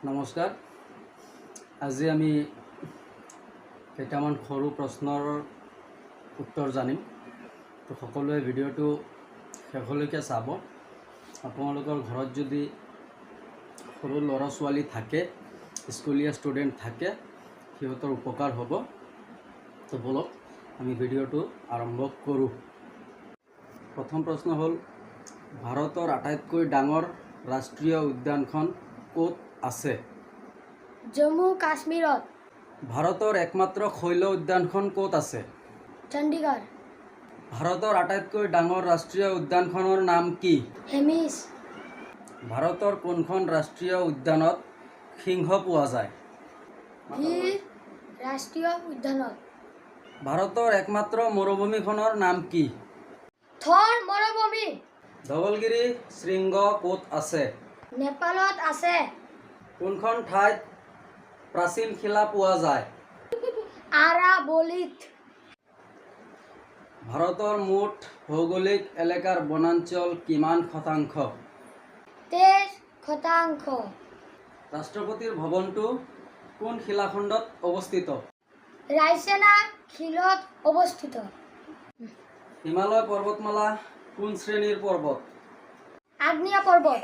নমস্কাৰ। আজি আমি কেইটামান সৰু প্ৰশ্নৰ উত্তৰ জানিম। তো সকলোৱে ভিডিঅ'টো শেষলৈকে চাব। আপোনালোকৰ ঘৰত যদি সৰু ল'ৰা ছোৱালী থাকে, স্কুলীয়া ষ্টুডেণ্ট থাকে, সিহঁতৰ উপকাৰ হ'ব। তো বলক আমি ভিডিঅ'টো আৰম্ভ কৰোঁ। প্ৰথম প্ৰশ্ন হ'ল, ভাৰতৰ আটাইতকৈ ডাঙৰ ৰাষ্ট্ৰীয় উদ্যানখন ক'ত আছে? জম্মু কাশ্মীৰত। ভাৰতৰ একমাত্ৰ শৈল উদ্যানখন ক'ত আছে? চণ্ডীগড়। ভাৰতৰ আটাইতকৈ ডাঙৰ ৰাষ্ট্ৰীয় উদ্যানখনৰ নাম কি? হেমিছ। ভাৰতৰ কোনখন ৰাষ্ট্ৰীয় উদ্যানত সিংহ পোৱা যায়? গিৰ ৰাষ্ট্ৰীয় উদ্যানত। ভাৰতৰ একমাত্ৰ মৰুভূমিখনৰ নাম কি? থৰ মৰুভূমি। ধৱলগিৰি শৃংগ ক'ত আছে? নেপালত আছে। কোনখন ঠাইত প্ৰাচীন শিলা পোৱা যায়? আৰাৱলীত। ভাৰতৰ মুঠ ভৌগোলিক এলেকাৰ বনাঞ্চল কিমান শতাংশ? 23%। ৰাষ্ট্ৰপতিৰ ভৱনটো কোন শিলাখণ্ডত অৱস্থিত? ৰায়ছেনা শিলত অৱস্থিত। হিমালয় পৰ্বতমালা কোন শ্ৰেণীৰ পৰ্বত? আগ্নেয় পৰ্বত।